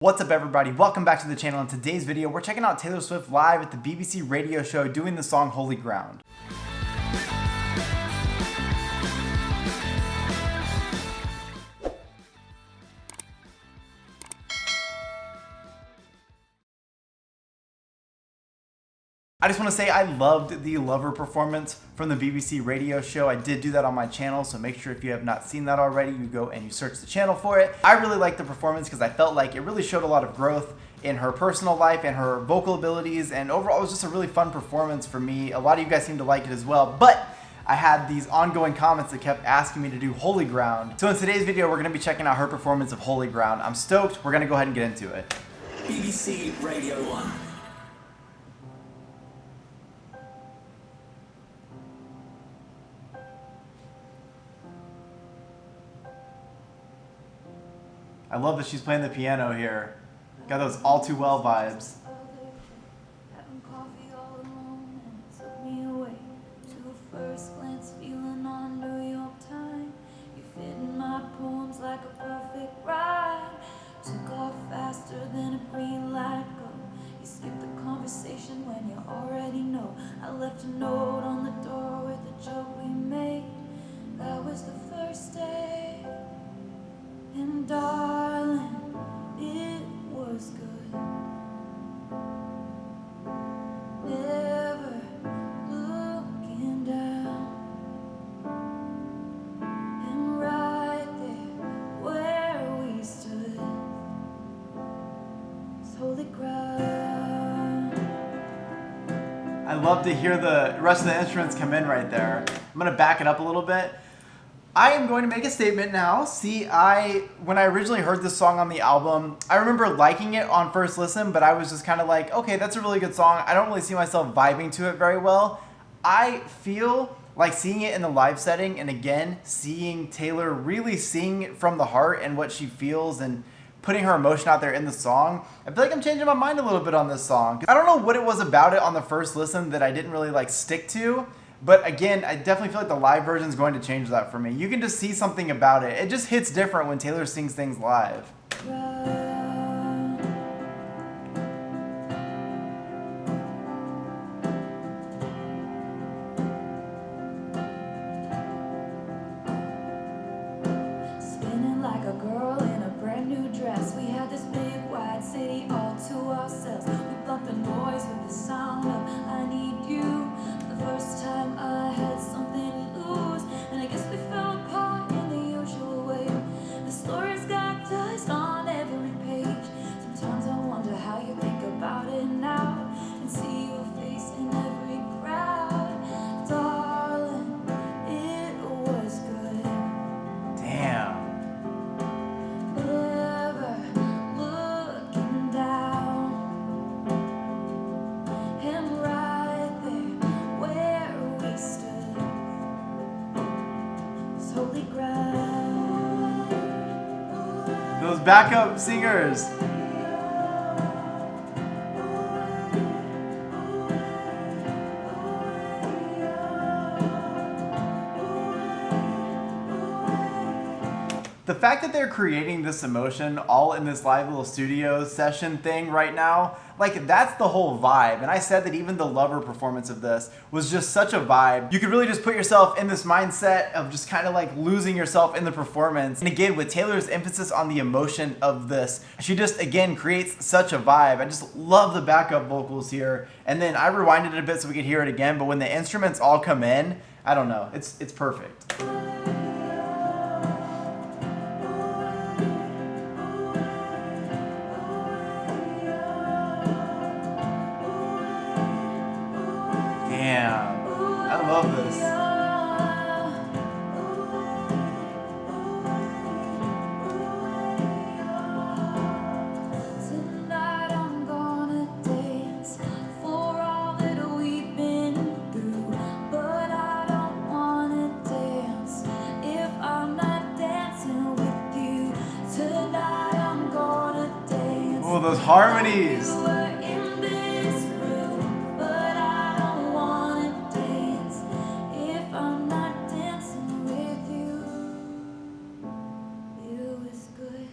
What's up everybody, welcome back to the channel. In today's video, we're checking out Taylor Swift live at the BBC radio show doing the song Holy Ground. I just want to say I loved the Lover performance from the BBC radio show. I did do that on my channel, so make sure if you have not seen that already, you go and you search the channel for it. I really liked the performance because I felt like it really showed a lot of growth in her personal life and her vocal abilities, and overall it was just a really fun performance for me. A lot of you guys seemed to like it as well, but I had these ongoing comments that kept asking me to do Holy Ground. So in today's video, we're going to be checking out her performance of Holy Ground. I'm stoked. We're going to go ahead and get into it. BBC Radio 1. I love that she's playing the piano here. Got those All Too Well vibes. Having coffee all alone, and it took me away to a first glance feeling on New York time. You fit in my poems like a perfect rhyme. Took off faster than a green light go. You skip the conversation when you already know. I left a note on the door with the joke we made. That was the first day. And darling, it was good. Never looking down. And right there where we stood was holy ground. I love to hear the rest of the instruments come in right there. I'm gonna back it up a little bit. I am going to make a statement now. See, when I originally heard this song on the album, I remember liking it on first listen, but I was just kind of like, okay, that's a really good song. I don't really see myself vibing to it very well. I feel like seeing it in the live setting, and again, seeing Taylor really sing from the heart and what she feels and putting her emotion out there in the song, I feel like I'm changing my mind a little bit on this song. I don't know what it was about it on the first listen that I didn't really like stick to. But again, I definitely feel like the live version is going to change that for me. You can just see something about it. It just hits different when Taylor sings things live. Spinning like a girl in a brand new dress. We had this big wide city all to ourselves. We bumped the noise with the sound of I Need You. The first time I had something to lose, and I guess we fell apart in the usual way. The stories got dust on every page. Sometimes I wonder how you think about it now and see your face in every crowd. Darling, it was good. Damn. Never looking down. And right there where we stood was holy ground. Those backup singers. The fact that they're creating this emotion all in this live little studio session thing right now, like that's the whole vibe. And I said that even the Lover performance of this was just such a vibe. You could really just put yourself in this mindset of just kind of like losing yourself in the performance. And again, with Taylor's emphasis on the emotion of this, she just again creates such a vibe. I just love the backup vocals here. And then I rewinded it a bit so we could hear it again, but when the instruments all come in, I don't know, it's perfect. Damn, I love this. Tonight I'm gonna dance for all that we've been through, but I don't wanna dance if I'm not dancing with you. Tonight I'm gonna dance. Oh, those harmonies. You were in this room, but I don't wanna dance if I'm not dancing with you. It was good.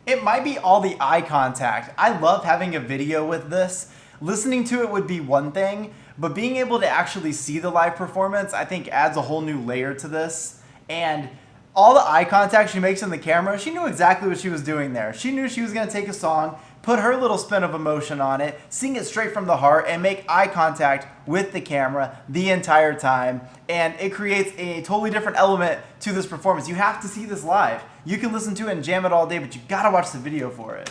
It might be all the eye contact. I love having a video with this. Listening to it would be one thing, but being able to actually see the live performance, I think adds a whole new layer to this. And all the eye contact she makes in the camera, she knew exactly what she was doing there. She knew she was gonna take a song, put her little spin of emotion on it, sing it straight from the heart, and make eye contact with the camera the entire time. And it creates a totally different element to this performance. You have to see this live. You can listen to it and jam it all day, but you gotta watch the video for it.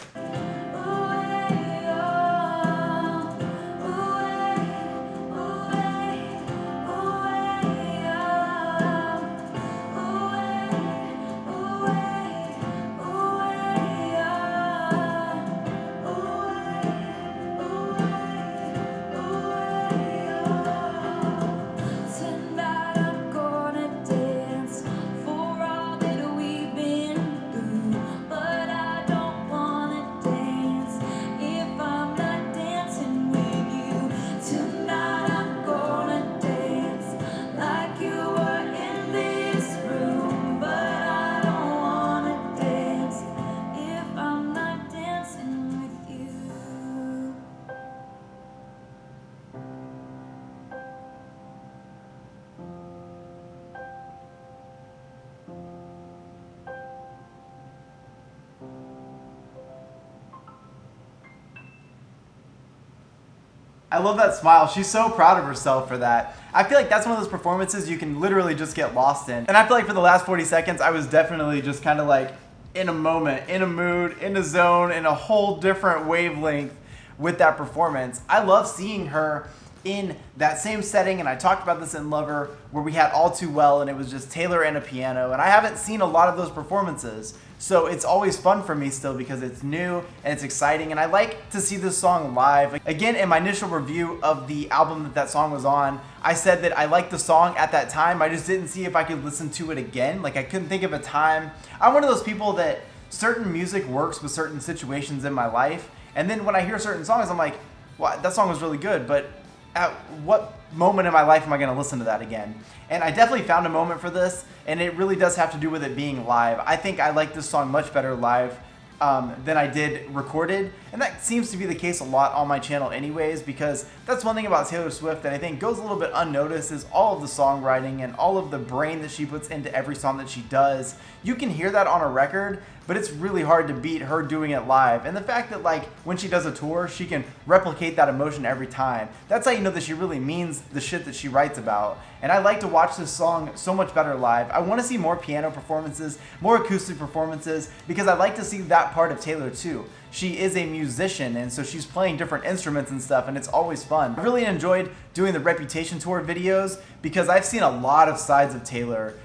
I love that smile. She's so proud of herself for that. I feel like that's one of those performances you can literally just get lost in. And I feel like for the last 40 seconds, I was definitely just kind of like in a moment, in a mood, in a zone, in a whole different wavelength with that performance. I love seeing her in that same setting, and I talked about this in Lover, where we had All Too Well and it was just Taylor and a piano, and I haven't seen a lot of those performances. So it's always fun for me still because it's new and it's exciting, and I like to see this song live. Again, in my initial review of the album that song was on, I said that I liked the song at that time. I just didn't see if I could listen to it again. Like, I couldn't think of a time. I'm one of those people that certain music works with certain situations in my life, and then when I hear certain songs, I'm like, well, that song was really good, but at what moment in my life am I going to listen to that again? And I definitely found a moment for this, and it really does have to do with it being live. I think I like this song much better live than I did recorded, and that seems to be the case a lot on my channel anyways, because that's one thing about Taylor Swift that I think goes a little bit unnoticed is all of the songwriting and all of the brain that she puts into every song that she does. You can hear that on a record, but it's really hard to beat her doing it live. And the fact that, like, when she does a tour, she can replicate that emotion every time. That's how you know that she really means the shit that she writes about. And I like to watch this song so much better live. I want to see more piano performances, more acoustic performances, because I like to see that part of Taylor too. She is a musician, and so she's playing different instruments and stuff, and it's always fun. I really enjoyed doing the Reputation Tour videos because I've seen a lot of sides of Taylor.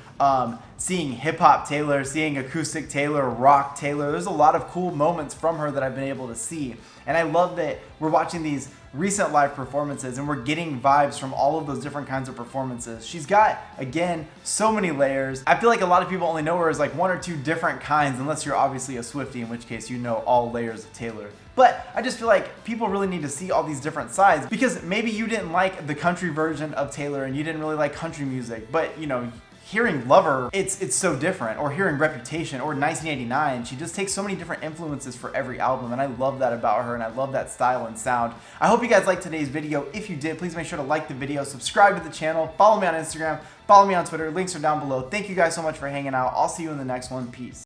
Seeing hip-hop Taylor, seeing acoustic Taylor, rock Taylor. There's a lot of cool moments from her that I've been able to see. And I love that we're watching these recent live performances and we're getting vibes from all of those different kinds of performances. She's got, again, so many layers. I feel like a lot of people only know her as like one or two different kinds, unless you're obviously a Swiftie, in which case you know all layers of Taylor. But I just feel like people really need to see all these different sides, because maybe you didn't like the country version of Taylor and you didn't really like country music, but you know, hearing Lover, it's so different, or hearing Reputation, or 1989. She just takes so many different influences for every album, and I love that about her, and I love that style and sound. I hope you guys liked today's video. If you did, please make sure to like the video, subscribe to the channel, follow me on Instagram, follow me on Twitter. Links are down below. Thank you guys so much for hanging out. I'll see you in the next one. Peace.